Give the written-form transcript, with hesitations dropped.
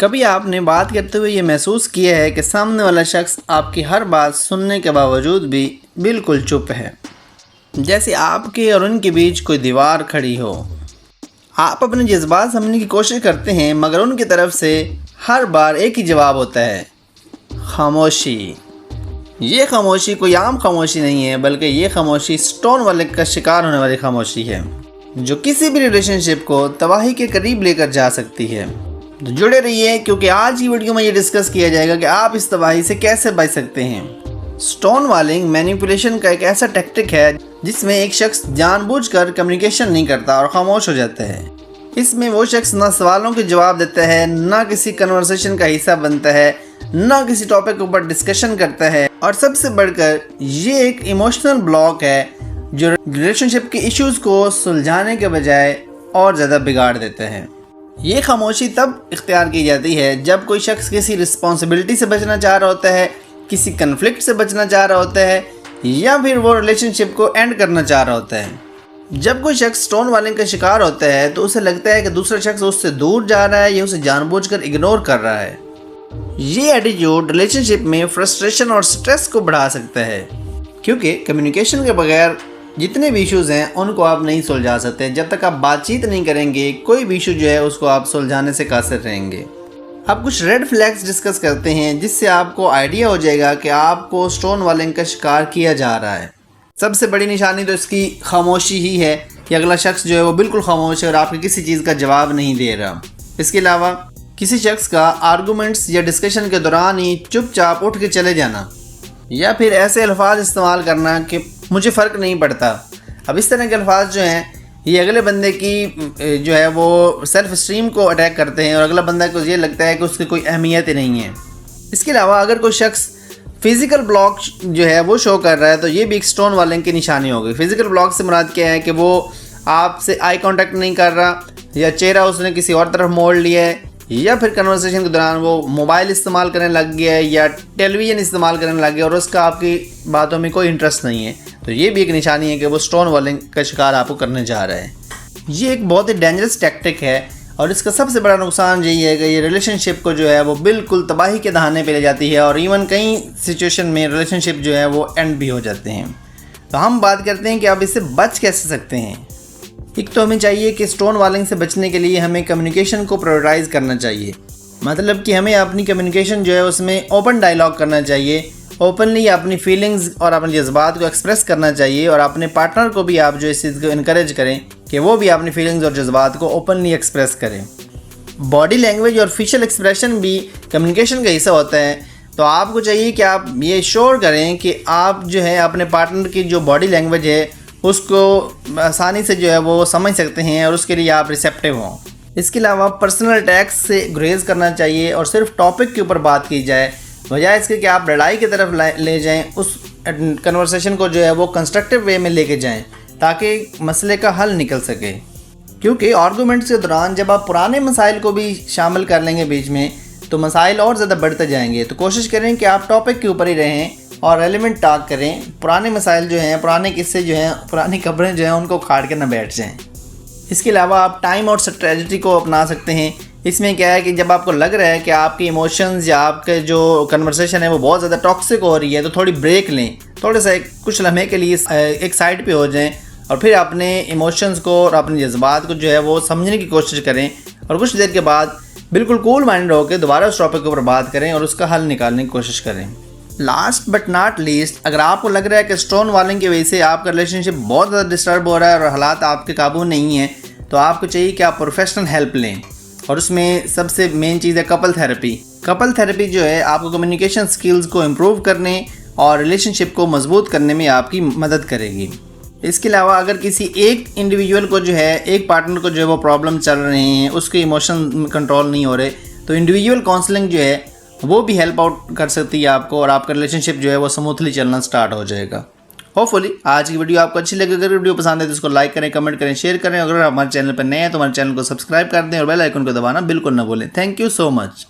कभी आपने बात करते हुए ये महसूस किया है कि सामने वाला शख्स आपकी हर बात सुनने के बावजूद भी बिल्कुल चुप है, जैसे आपके और उनके बीच कोई दीवार खड़ी हो। आप अपने जज्बात समझने की कोशिश करते हैं मगर उनकी तरफ से हर बार एक ही जवाब होता है, खामोशी। ये खामोशी कोई आम खामोशी नहीं है, बल्कि ये खामोशी स्टोन वाले का शिकार होने वाली खामोशी है, जो किसी भी रिलेशनशिप को तबाही के करीब लेकर जा सकती है। तो जुड़े रहिए, क्योंकि आज की वीडियो में ये डिस्कस किया जाएगा कि आप इस तबाही से कैसे बच सकते हैं। स्टोन वालिंग मैनिपुलेशन का एक ऐसा टैक्टिक है जिसमें एक शख्स जानबूझकर कम्युनिकेशन नहीं करता और खामोश हो जाता है। इसमें वो शख्स ना सवालों के जवाब देता है, ना किसी कन्वर्सेशन का हिस्सा बनता है, ना किसी टॉपिक के ऊपर डिस्कशन करता है, और सबसे बढ़कर ये एक इमोशनल ब्लॉक है जो रिलेशनशिप के इश्यूज को सुलझाने के बजाय और ज़्यादा बिगाड़ देता है। ये खामोशी तब इख्तियार की जाती है जब कोई शख्स किसी रिस्पॉन्सिबिलिटी से बचना चाह रहा होता है, किसी कन्फ्लिक्ट से बचना चाह रहा होता है, या फिर वो रिलेशनशिप को एंड करना चाह रहा होता है। जब कोई शख्स स्टोन वालिंग का शिकार होता है तो उसे लगता है कि दूसरा शख्स उससे दूर जा रहा है या उसे जानबूझकर इग्नोर कर रहा है। ये एटीट्यूड रिलेशनशिप में फ्रस्ट्रेशन और स्ट्रेस को बढ़ा सकता है, क्योंकि कम्युनिकेशन के बगैर जितने भी इश्यूज़ हैं उनको आप नहीं सुलझा सकते। जब तक आप बातचीत नहीं करेंगे, कोई भी इशू जो है उसको आप सुलझाने से कासिर रहेंगे। अब कुछ रेड फ्लैग्स डिस्कस करते हैं जिससे आपको आइडिया हो जाएगा कि आपको स्टोन वालिंग का शिकार किया जा रहा है। सबसे बड़ी निशानी तो इसकी खामोशी ही है कि अगला शख्स जो है वो बिल्कुल खामोश है और आपकी किसी चीज़ का जवाब नहीं दे रहा। इसके अलावा किसी शख्स का आर्गूमेंट्स या डिस्कशन के दौरान ही चुपचाप उठ के चले जाना, या फिर ऐसे अल्फाज इस्तेमाल करना कि मुझे फ़र्क नहीं पड़ता। अब इस तरह के अल्फाज जो हैं ये अगले बंदे की जो है वो सेल्फ स्टीम को अटैक करते हैं और अगला बंदा को ये लगता है कि उसकी कोई अहमियत ही नहीं है। इसके अलावा अगर कोई शख्स फिज़िकल ब्लॉक जो है वो शो कर रहा है तो ये भी एक स्टोन वालिंग की निशानी होगी। फिज़िकल ब्लॉक से मुराद क्या है कि वो आपसे आई कांटेक्ट नहीं कर रहा, या चेहरा उसने किसी और तरफ मोड़ लिया है, या फिर कन्वर्सेशन के दौरान वो मोबाइल इस्तेमाल करने लग गया है या टेलीविज़न इस्तेमाल करने लग गया और उसका आपकी बातों में कोई इंटरेस्ट नहीं है। तो ये भी एक निशानी है कि वो स्टोन वालिंग का शिकार आपको करने जा रहा है। ये एक बहुत ही डेंजरस टैक्टिक है और इसका सबसे बड़ा नुकसान यही है कि ये रिलेशनशिप को जो है वो बिल्कुल तबाही के दहाने पे ले जाती है, और इवन कई सिचुएशन में रिलेशनशिप जो है वो एंड भी हो जाते हैं। तो हम बात करते हैं कि आप इससे बच कैसे सकते हैं। एक तो हमें चाहिए कि स्टोन वालिंग से बचने के लिए हमें कम्युनिकेशन को प्रायोरिटाइज करना चाहिए। मतलब कि हमें अपनी कम्युनिकेशन जो है उसमें ओपन डायलॉग करना चाहिए, ओपनली अपनी फीलिंग्स और अपने जज्बात को एक्सप्रेस करना चाहिए, और अपने पार्टनर को भी आप जो इस चीज़ को इनकरेज करें कि वो भी अपनी फीलिंग्स और जज्बात को ओपनली एक्सप्रेस करें। बॉडी लैंग्वेज और फेशियल एक्सप्रेशन भी कम्युनिकेशन का हिस्सा होता है। तो आपको चाहिए कि आप ये श्योर करें कि आप जो है अपने पार्टनर की जो बॉडी लैंग्वेज है उसको आसानी से जो है वो समझ सकते हैं और उसके लिए आप रिसेप्टिव हों। इसके अलावा पर्सनल अटैक्स से गुरेज करना चाहिए और सिर्फ टॉपिक के ऊपर बात की जाए, बजाय इसके कि आप लड़ाई की तरफ ले जाएं। उस कन्वर्सेशन को जो है वो कंस्ट्रक्टिव वे में लेके जाएं ताकि मसले का हल निकल सके। क्योंकि आर्गूमेंट्स के दौरान जब आप पुराने मसाइल को भी शामिल कर लेंगे बीच में, तो मसाइल और ज़्यादा बढ़ते जाएंगे। तो कोशिश करें कि आप टॉपिक के ऊपर ही रहें और एलिमेंट टॉक करें। पुराने मसाइल जो हैं, पुराने किस्से जो हैं, पुरानी खबरें जो हैं उनको खाड़ के ना बैठ जाएं। इसके अलावा आप टाइम और स्ट्रेटजी को अपना सकते हैं। इसमें क्या है कि जब आपको लग रहा है कि आपके इमोशंस या आपके जो कन्वर्सेशन है वो बहुत ज़्यादा टॉक्सिक हो रही है, तो थोड़ी ब्रेक लें, थोड़े सा कुछ लम्हे के लिए एक साइड पे हो जाएं और फिर अपने इमोशंस को और अपने जज्बात को जो है वो समझने की कोशिश करें, और कुछ देर के बाद बिल्कुल कूल माइंड होकर दोबारा उस टॉपिक के ऊपर बात करें और उसका हल निकालने की कोशिश करें। लास्ट बट नॉट लीस्ट, अगर आपको लग रहा है कि स्टोन वालिंग की वजह से आपका रिलेशनशिप बहुत ज़्यादा डिस्टर्ब हो रहा है और हालात आपके काबू नहीं है, तो आपको चाहिए कि आप प्रोफेशनल हेल्प लें, और उसमें सबसे मेन चीज़ है कपल थेरेपी। कपल थेरेपी जो है आपको कम्युनिकेशन स्किल्स को इम्प्रूव करने और रिलेशनशिप को मजबूत करने में आपकी मदद करेगी। इसके अलावा अगर किसी एक इंडिविजुअल को जो है, एक पार्टनर को जो है वो प्रॉब्लम चल रहे हैं, उसके इमोशन कंट्रोल नहीं हो रहे, तो इंडिविजुअल काउंसलिंग जो है वो भी हेल्प आउट कर सकती है आपको, और आपका रिलेशनशिप जो है वो स्मूथली चलना स्टार्ट हो जाएगा। होपफुली आज की वीडियो आपको अच्छी लगी। अगर वीडियो पसंद है तो इसको लाइक करें, कमेंट करें, शेयर करें। अगर हमारे चैनल पर नए हैं तो हमारे चैनल को सब्सक्राइब कर दें और बेल आइकन को दबाना बिल्कुल ना भूलें। Thank you so much.